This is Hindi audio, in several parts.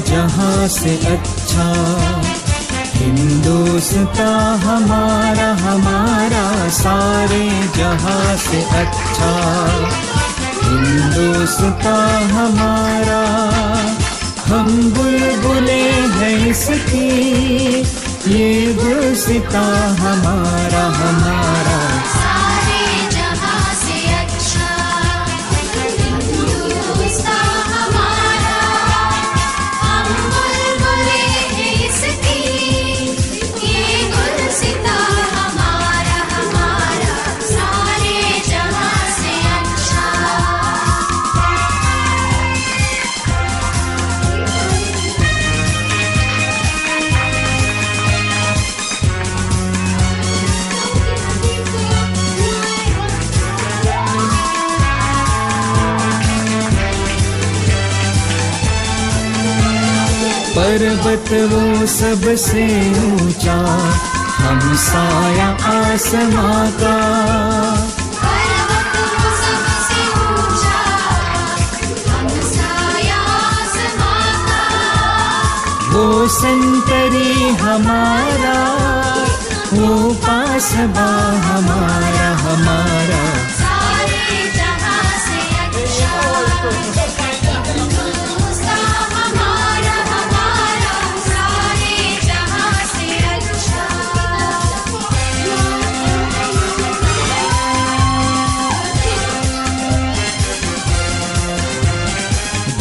जहां से अच्छा, हिंदुस्तान हमारा हमारा सारे जहां से अच्छा, हिंदुस्तान हमारा। हम बुलबुले हैं इसकी, ये गुलसिता हमारा हमारा। सारे जहां से अच्छा हिंदुस्तान हमारा, हम बुलबुले हैं इसकी, ये गुलसिता हमारा हमारा। सारे जहां से अच्छा। पर्वत वो सबसे ऊंचा, हम साया आसमां का। पर्वत वो सबसे ऊंचा, हम साया आसमां का। वो संतरी हमारा, वो पासबा हमारा हमारा। सारे जहां से अच्छा हिंदुस्तान हमारा हमारा। सारे जहां से अच्छा।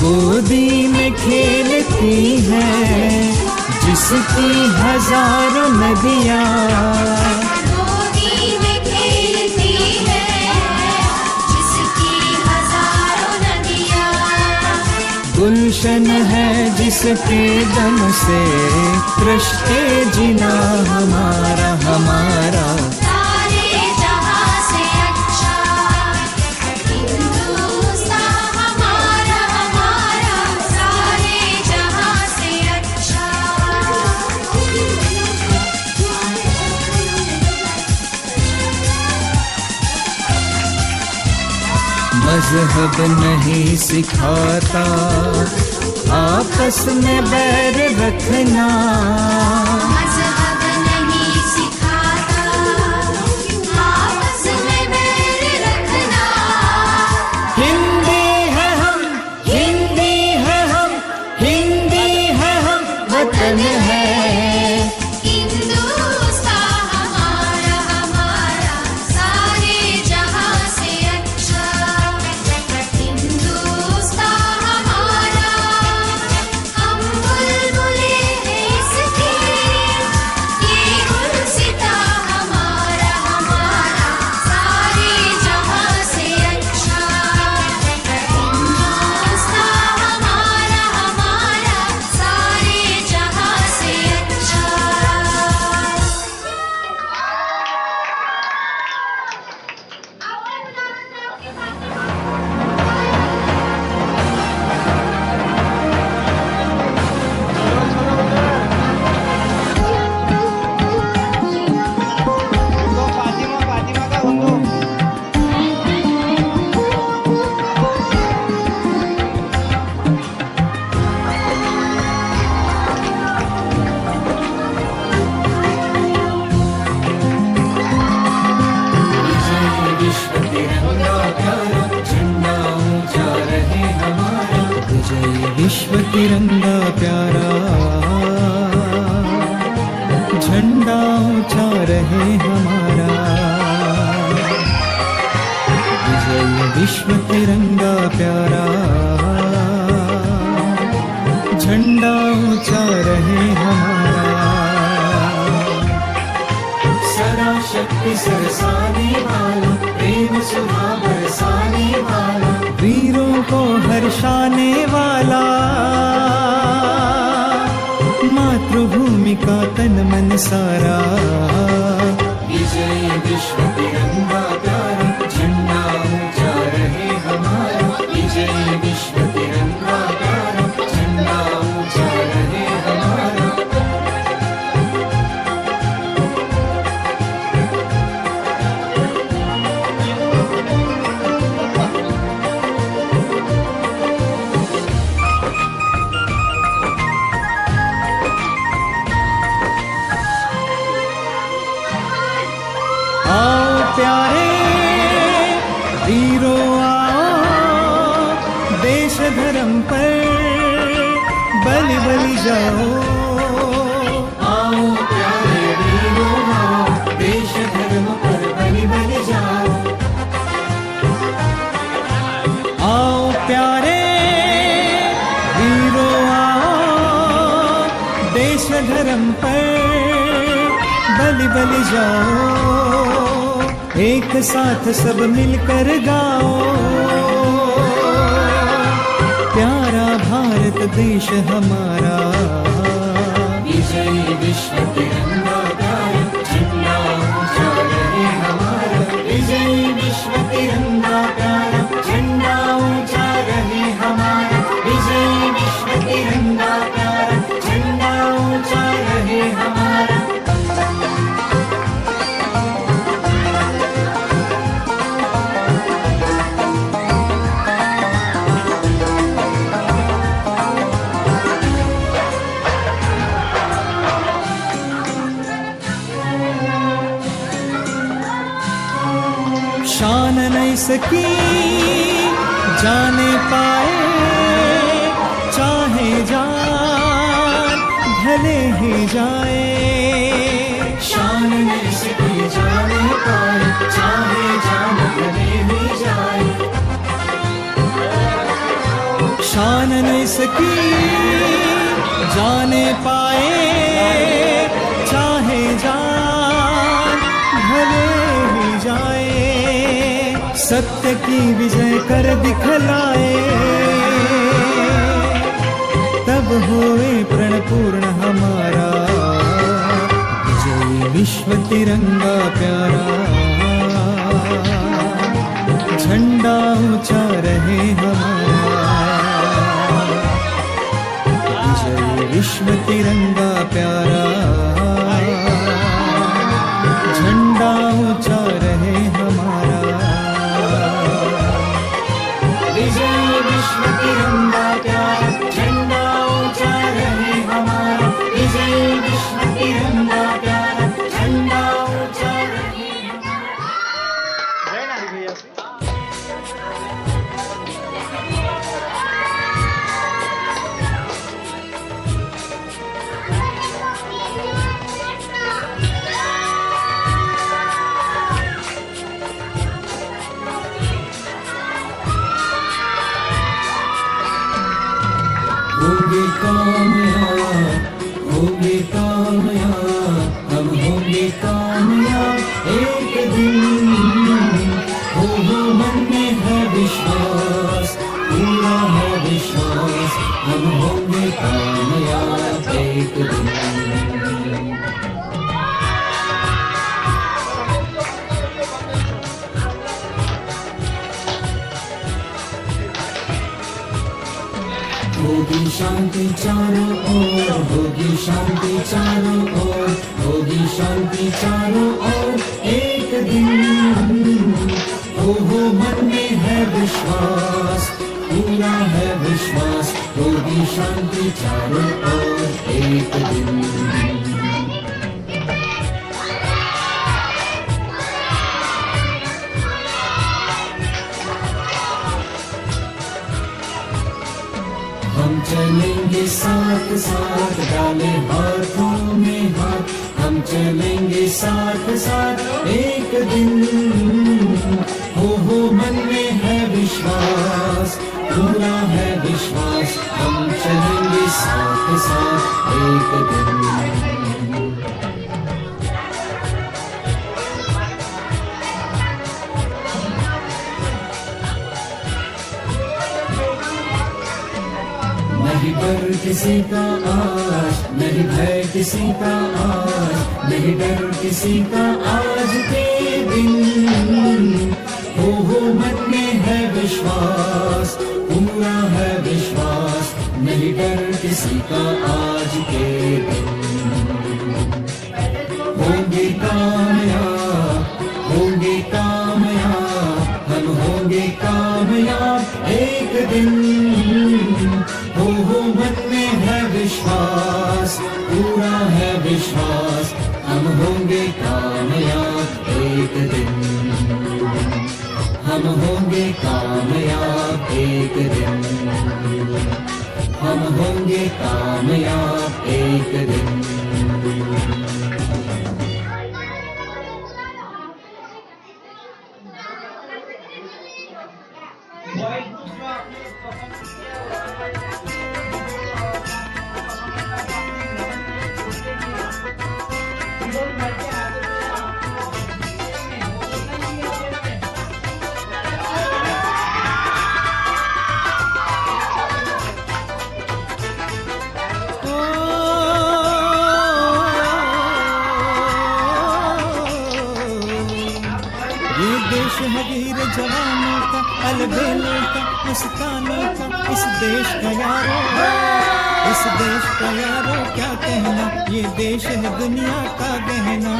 गोदी में खेलती है जिसकी हजारों नदियाँ, गोदी में खेलती है जिसकी हजारों नदियाँ। गुलशन है जिसके दम से कृष्ण जिना हमारा हमारा। सारे जहां से अच्छा हिंदुस्तान हमारा हमारा। सारे जहां से अच्छा। मजहब नहीं सिखाता आपस में बैर रखना, मज़हब नहीं सिखाता आपस में बैर रखना। हिंदी है हम, हिंदी है हम, हिंदी है हम, वतन है। हिंदुस्तान हमारा हमारा। सारे जहां से अच्छा हिंदुस्तान हमारा, हम बुलबुले हैं इसकी, ये गुलसिता हमारा हमारा। सारे जहां से अच्छा हिंदुस्तान हमारा हमारा। सारे जहां से अच्छा। फातिमा का उनको विश्व तिरंगा प्यारा, झंडा ऊंचा रहे हमारा। विजय विश्व तिरंगा प्यारा, झंडा ऊंचा रहे हमारा। विजय विश्व तिरंगा प्यारा, झंडा ऊंचा रहे हमारा। सदा शक्ति सरसाने वाला, प्रेम सुधा बरसाने वाला, वीरों को हर्षाने वाला। मातृभूमि का तन मन सारा। विजय विश्व तिरंगा प्यारा, झंडा ऊंचा रहे हमारा। विजय विश्व तिरंगा प्यारा, झंडा ऊंचा रहे हमारा। प्यारे वीरों आओ, देश धर्म पर बलि बलि जाओ। आओ प्यारे वीरों आओ, देश धर्म पर बलि बलि जाओ। आओ प्यारे वीरों आओ, देश धर्म पर बलि बलि जाओ। एक साथ सब मिलकर गाओ, प्यारा भारत देश हमारा। विजय विश्व तिरंगा प्यारा, झंडा ऊंचा रहे हमारा। विजय विश्व तिरंगा प्यारा, झंडा ऊंचा रहे हमारा। विजय विश्व तिरंगा प्यारा, झंडा ऊंचा रहे हमारा। शान नहीं सकी जाने पाए, चाहे जान भले ही जाए। शान नहीं सकी जाने पाए, चाहे जान भले ही जाए। शान नहीं सकी जाने पाए, चाहे जान भले ही जाए। सत्य की विजय कर दिखलाए, तब होए प्रण पूर्ण हमारा। विजय विश्व तिरंगा प्यारा, झंडा ऊंचा रहे हमारा। विजय विश्व तिरंगा प्यारा, झंडा ऊंचा रहे हमारा। विजय विश्व तिरंगा प्यारा, झंडा ऊंचा रहे हमारा। विजय विश्व तिरंगा प्यारा, झंडा ऊंचा रहे हमारा। जय नारी भैया से। होंगे कामयाब, होंगे कामयाब, हम होंगे कामयाब एक दिन। हो मन में है विश्वास, पूरा है विश्वास, हम होंगे कामयाब एक दिन। होगी शांति चारों ओर, होगी शांति चारों ओर, होगी शांति चारों ओर एक दिन। हो मन में है विश्वास, पूरा है विश्वास, होगी शांति चारों ओर एक दिन। हम चलेंगे साथ साथ, डाले हाथों में हाथ। हम चलेंगे साथ साथ एक दिन। हो मन में है विश्वास, पूरा है विश्वास, हम चलेंगे साथ साथ एक दिन। नहीं डर किसी का आज, नहीं भय किसी का आज, नहीं डर किसी का आज के दिन। हो मन में है विश्वास, पूरा है विश्वास, नहीं डर किसी का आज के दिन। होंगे कामयाब, होंगे कामयाब, हम होंगे कामयाब एक दिन। हो मन में है विश्वास, पूरा है विश्वास, हम होंगे कामयाब एक दिन। हम होंगे कामयाब एक दिन, हम होंगे कामयाब एक दिन। ये देश है वीर जवानों का, अलबेलों का, मस्तानों का, इस देश का यारो, इस देश का यारो क्या कहना, ये देश है दुनिया का गहना।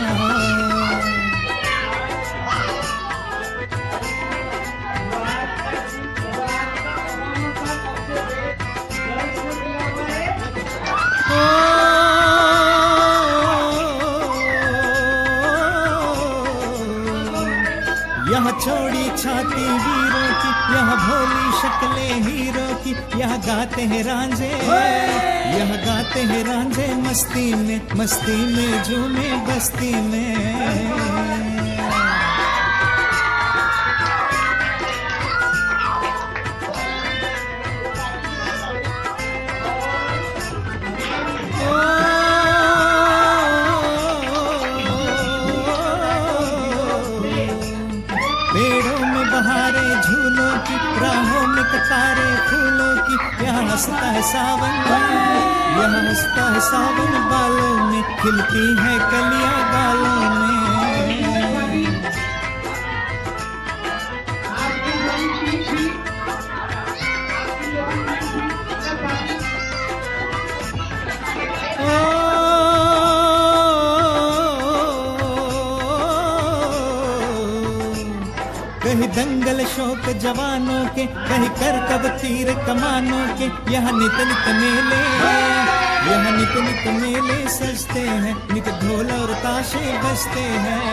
यहाँ चौड़ी छाती वीरों की, यहाँ भोली शक्लें हीरों की, यहाँ गाते हैं रांझे, यहाँ गाते हैं रांझे मस्ती में झूमे बस्ती में। पेड़ों में बहारे झूलों की, राहों में कतारे फूलों की, यहाँ हंसता है सावन, यहाँ हंसता है सावन बालों में, खिलती है कलियां गालों में। कहीं दंगल शौक जवानों के, कहीं करतब तीर कमानों के, यहाँ नित नित मेले, यहाँ नित नित मेले सजते हैं, नित ढोल और ताशे बजते हैं।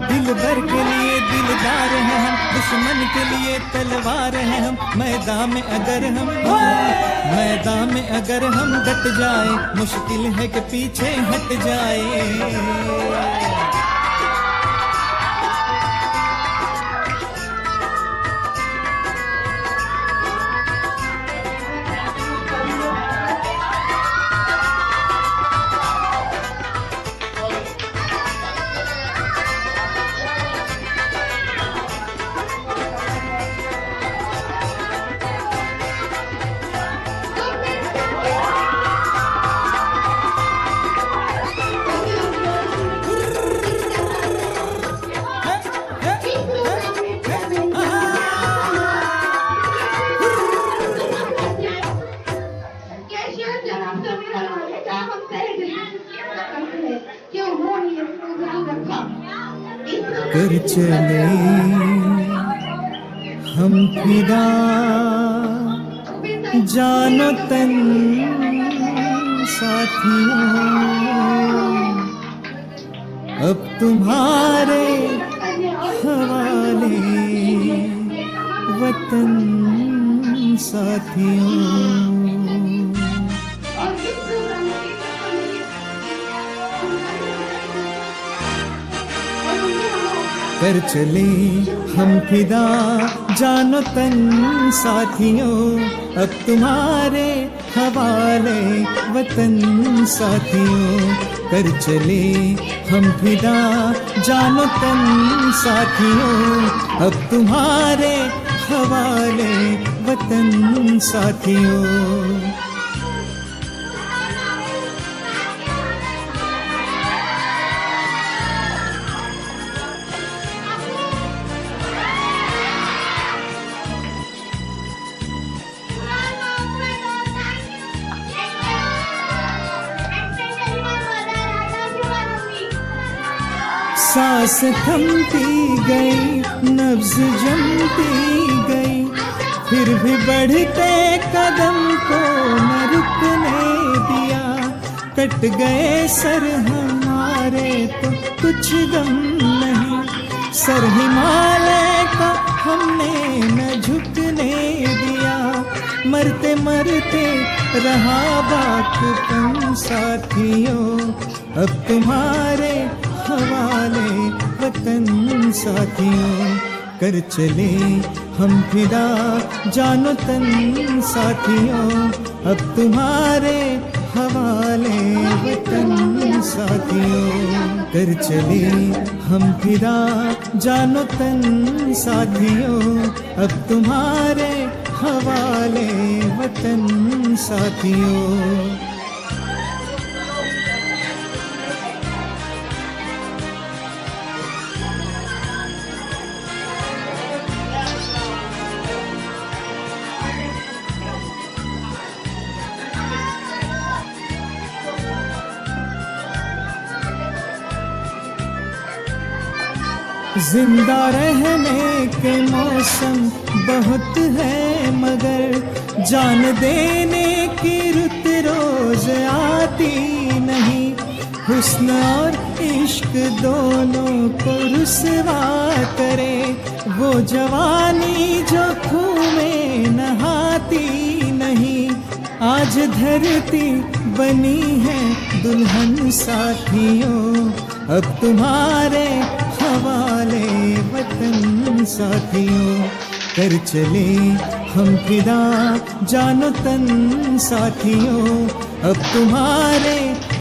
दिल भर के लिए दिलदार हैं हम, दुश्मन के लिए तलवार हैं हम, मैदान में अगर हम डट जाए, मुश्किल है कि पीछे हट जाए। कर चले हम फिदा जानो तन साथियों, अब तुम्हारे हवाले वतन साथियों। कर चले हम फिदा जानो तन साथियों, अब तुम्हारे हवाले वतन साथियों। कर चले हम फिदा जानो तन साथियों, अब तुम्हारे हवाले वतन साथियों। सांस थमती गई, नब्ज जमती गई, फिर भी बढ़ते कदम को न रुकने दिया। कट गए सर हमारे तो कुछ गम नहीं, सर हिमालय का हमने न झुकने दिया। मरते मरते रहा बाकपन साथियों, अब तुम्हारे हवाले वतन साथियों। कर चले हम फिदा जानो तन साथियों, अब तुम्हारे हवाले वतन साथियों। कर चले हम फिदा जानो तन साथियों, अब तुम्हारे हवाले वतन साथियों। जिंदा रहने के मौसम बहुत है, मगर जान देने की रुत रोज आती नहीं। हुस्न और इश्क दोनों को रुसवा करे, वो जवानी जो खून में नहाती नहीं। आज धरती बनी है दुल्हन साथियों, अब तुम्हारे हवाले वतन साथियों। कर चले हम फिदा जानो तन साथियों, अब तुम्हारे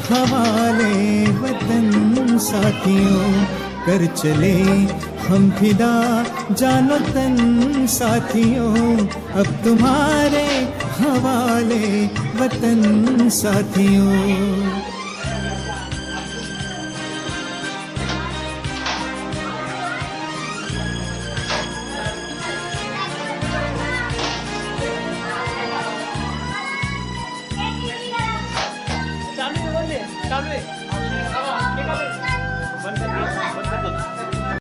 हवाले वतन साथियों। कर चले हम फिदा जानो तन साथियों, अब तुम्हारे हवाले वतन साथियों।